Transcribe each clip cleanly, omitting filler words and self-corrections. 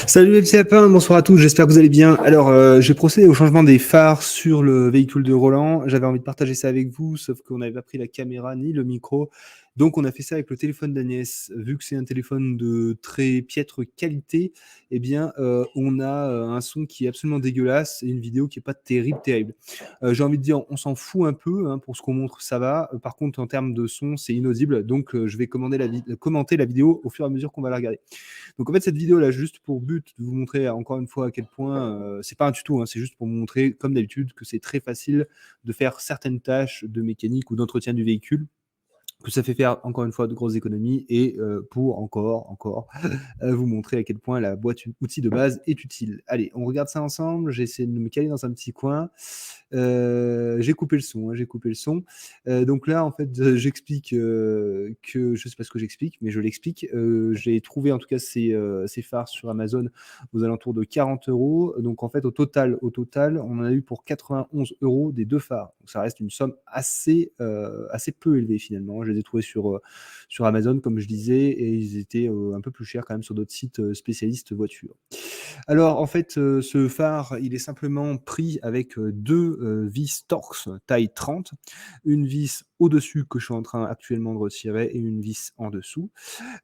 Salut les petits lapins, bonsoir à tous, j'espère que vous allez bien. Alors, j'ai procédé au changement des phares sur le véhicule de Roland. J'avais envie de partager ça avec vous, sauf qu'on n'avait pas pris la caméra ni le micro. Donc, on a fait ça avec le téléphone d'Agnès. Vu que c'est un téléphone de très piètre qualité, eh bien, on a un son qui est absolument dégueulasse et une vidéo qui est pas terrible, terrible. J'ai envie de dire, on s'en fout un peu, hein, pour ce qu'on montre, ça va. Par contre, en termes de son, c'est inaudible. Donc, je vais commenter la vidéo au fur et à mesure qu'on va la regarder. Donc en fait, cette vidéo là, juste pour but de vous montrer encore une fois à quel point, c'est pas un tuto, hein, c'est juste pour vous montrer, comme d'habitude, que c'est très facile de faire certaines tâches de mécanique ou d'entretien du véhicule, que ça fait faire encore une fois de grosses économies et pour encore vous montrer à quel point la boîte outils de base est utile. Allez, on regarde ça ensemble. J'ai essayé de me caler dans un petit coin. J'ai coupé le son, hein, j'ai coupé le son. Donc là, en fait, j'explique que je sais pas ce que j'explique, mais je l'explique. J'ai trouvé en tout cas ces phares sur Amazon aux alentours de 40 euros. Donc en fait, au total, on en a eu pour 91 euros des deux phares. Donc ça reste une somme assez peu élevée finalement. Je les ai trouvés sur Amazon, comme je disais, et ils étaient un peu plus chers quand même sur d'autres sites spécialistes voitures. Alors, en fait, ce phare, il est simplement pris avec deux vis Torx taille 30, une vis au-dessus que je suis en train actuellement de retirer et une vis en dessous.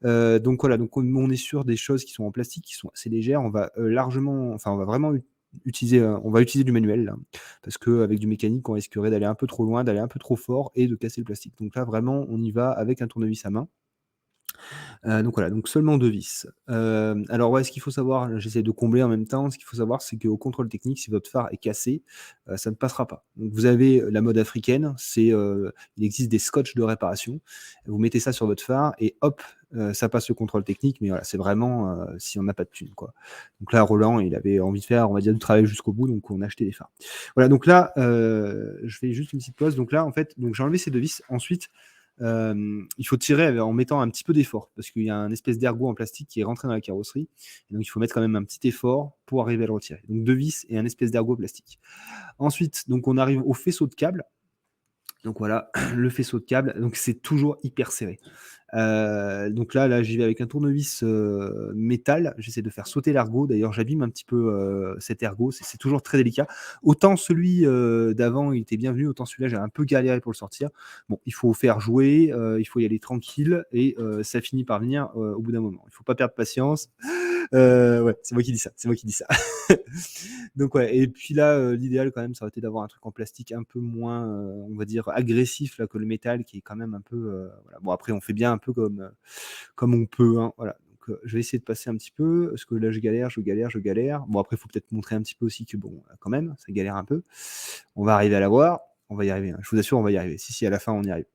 Donc voilà, donc on est sur des choses qui sont en plastique, qui sont assez légères. On va largement, enfin, on va vraiment utiliser du manuel là, parce qu'avec du mécanique, on risquerait d'aller un peu trop loin, d'aller un peu trop fort et de casser le plastique. Donc là, vraiment, on y va avec un tournevis à main. Donc voilà, donc seulement 2 vis. Alors ouais, ce qu'il faut savoir, j'essaie de combler en même temps, ce qu'il faut savoir, c'est qu'au contrôle technique, si votre phare est cassé, ça ne passera pas. Donc vous avez la mode africaine, il existe des scotch de réparation. Vous mettez ça sur votre phare et hop, ça passe le contrôle technique, mais voilà, c'est vraiment, si on n'a pas de thunes, quoi. Donc là, Roland, il avait envie de faire, on va dire, du travail jusqu'au bout, donc on a acheté des phares. Voilà, donc là, je fais juste une petite pause. Donc là, en fait, donc j'ai enlevé ces 2 vis. Ensuite, il faut tirer en mettant un petit peu d'effort parce qu'il y a un espèce d'ergot en plastique qui est rentré dans la carrosserie. Et donc, il faut mettre quand même un petit effort pour arriver à le retirer. Donc, 2 vis et un espèce d'ergot plastique. Ensuite, donc, on arrive au faisceau de câble. Donc voilà, le faisceau de câble, donc c'est toujours hyper serré. Donc là, j'y vais avec un tournevis métal. J'essaie de faire sauter l'ergot. D'ailleurs, j'abîme un petit peu cet ergot. C'est toujours très délicat. Autant celui d'avant, il était bienvenu, autant celui-là, j'ai un peu galéré pour le sortir. Bon, il faut faire jouer, il faut y aller tranquille et ça finit par venir au bout d'un moment. Il faut pas perdre patience. Ouais, c'est moi qui dis ça. C'est moi qui dis ça. Donc ouais, et puis là, l'idéal quand même, ça aurait été d'avoir un truc en plastique un peu moins, on va dire agressif là que le métal qui est quand même un peu, voilà. Bon après on fait bien un peu comme on peut, hein, voilà. Donc je vais essayer de passer un petit peu, parce que là je galère, je galère, je galère. Bon après il faut peut-être montrer un petit peu aussi que bon, quand même, ça galère un peu. On va arriver à l'avoir, on va y arriver, hein. Je vous assure, on va y arriver. Si, à la fin on y arrive.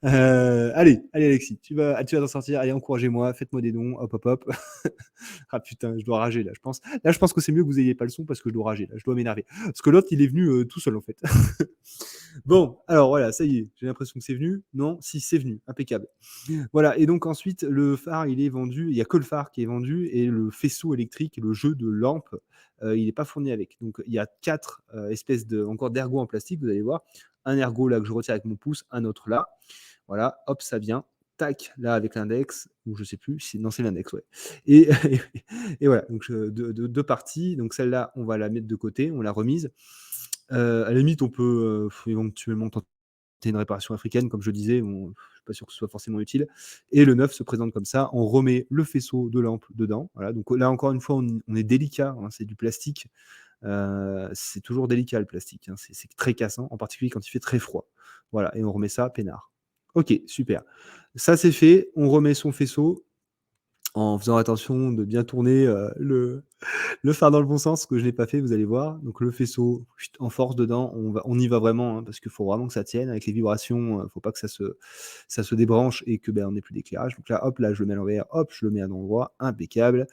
Allez Alexis, tu vas t'en sortir. Allez, encouragez-moi, faites-moi des dons, hop, hop, hop. Ah putain, je dois rager là, je pense. Là, je pense que c'est mieux que vous ayez pas le son parce que je dois rager là, je dois m'énerver. Parce que l'autre, il est venu tout seul en fait. Bon, alors voilà, ça y est, j'ai l'impression que c'est venu. Non, si, c'est venu, impeccable. Voilà, et donc ensuite, le phare, il est vendu, il y a que le phare qui est vendu et le faisceau électrique, le jeu de lampe, il est pas fourni avec. Donc il y a 4 espèces encore d'ergots en plastique, vous allez voir. Un ergot là que je retire avec mon pouce, un autre là. Voilà, hop, ça vient. Tac, là avec l'index, ou je sais plus, non c'est l'index, ouais. Et, et voilà, donc deux parties. Donc celle-là, on va la mettre de côté, on l'a remise. À la limite, on peut éventuellement tenter une réparation africaine, comme je disais, bon, je suis pas sûr que ce soit forcément utile. Et le neuf se présente comme ça, on remet le faisceau de lampe dedans. Voilà, donc là encore une fois, on est délicat, hein, c'est du plastique. C'est toujours délicat le plastique, hein, c'est très cassant, en particulier quand il fait très froid. Voilà, et on remet ça peinard. Ok, super. Ça c'est fait, on remet son faisceau en faisant attention de bien tourner le phare dans le bon sens, ce que je n'ai pas fait, vous allez voir. Donc le faisceau, chut, en force dedans, on y va vraiment, hein, parce qu'il faut vraiment que ça tienne avec les vibrations. Faut pas que ça se débranche et que ben on n'ait plus d'éclairage. Donc là, hop, là je le mets à l'envers, hop, je le mets à l'endroit, impeccable.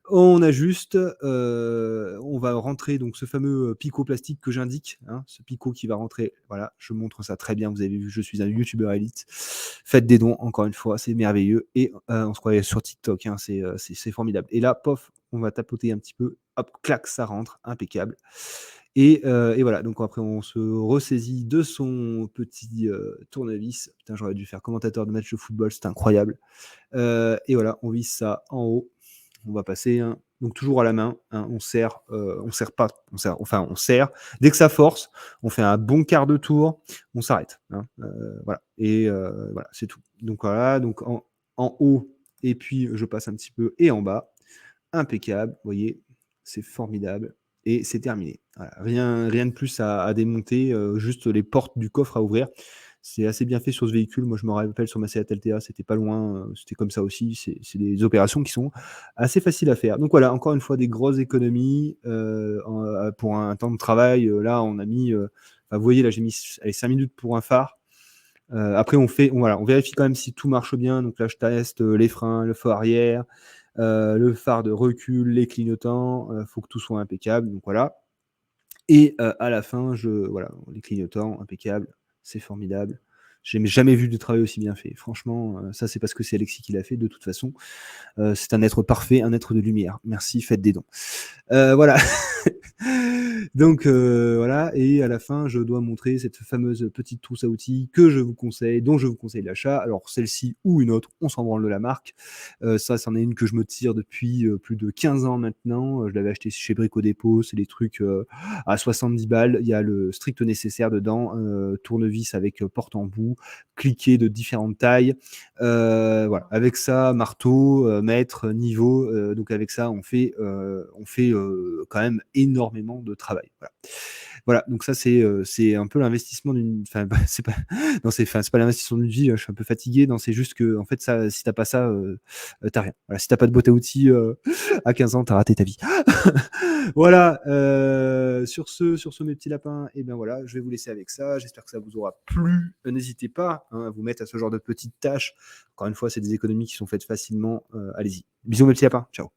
On ajuste, on va rentrer donc ce fameux picot plastique que j'indique, hein, ce picot qui va rentrer. Voilà, je montre ça très bien. Vous avez vu, je suis un youtubeur élite. Faites des dons, encore une fois, c'est merveilleux. Et on se croirait sur TikTok, hein, c'est formidable. Et là, pof, on va tapoter un petit peu, hop, clac, ça rentre, impeccable. Et voilà, donc après on se ressaisit de son petit, tournevis. Putain, j'aurais dû faire commentateur de match de football, c'était incroyable. Et voilà, on visse ça en haut. On va passer, hein, donc toujours à la main, hein, on serre pas, on serre. Dès que ça force, on fait un bon quart de tour, on s'arrête, hein, voilà et voilà, c'est tout. Donc voilà, donc en haut et puis je passe un petit peu et en bas. Impeccable, vous voyez? C'est formidable et c'est terminé. Voilà, rien de plus à démonter, juste les portes du coffre à ouvrir. C'est assez bien fait sur ce véhicule. Moi, je me rappelle sur ma Seat Altea, c'était pas loin, c'était comme ça aussi. C'est des opérations qui sont assez faciles à faire. Donc voilà, encore une fois, des grosses économies, pour un temps de travail, là, on a mis, vous voyez, là, j'ai mis 5 minutes pour un phare. Après on vérifie quand même si tout marche bien. Donc là, je teste, les freins, le feu arrière, le phare de recul, les clignotants, faut que tout soit impeccable, donc voilà. Et à la fin, voilà, les clignotants impeccables, c'est formidable. J'ai jamais vu de travail aussi bien fait. Franchement, ça c'est parce que c'est Alexis qui l'a fait de toute façon. C'est un être parfait, un être de lumière. Merci, faites des dons. Voilà. Donc voilà, et à la fin, je dois montrer cette fameuse petite trousse à outils que je vous conseille, dont je vous conseille l'achat. Alors celle-ci ou une autre, on s'en branle de la marque. Ça, c'en est une que je me tire depuis, plus de 15 ans maintenant. Je l'avais acheté chez Brico Dépôt, c'est des trucs, à 70 balles. Il y a le strict nécessaire dedans, tournevis avec, porte-embout, cliquet de différentes tailles. Voilà, avec ça, marteau, mètre, niveau, donc avec ça, on fait quand même énormément de travail. Voilà. Voilà, donc ça, c'est un peu l'investissement d'une. Enfin, bah, c'est pas. Non, c'est pas l'investissement d'une vie. Je suis un peu fatigué. Non, c'est juste que, en fait, ça, si t'as pas ça, t'as rien. Voilà, si t'as pas de boîte à outils à 15 ans, t'as raté ta vie. Voilà. Sur ce, mes petits lapins, et ben voilà, je vais vous laisser avec ça. J'espère que ça vous aura plu. N'hésitez pas, hein, à vous mettre à ce genre de petites tâches. Encore une fois, c'est des économies qui sont faites facilement. Allez-y. Bisous, mes petits lapins. Ciao.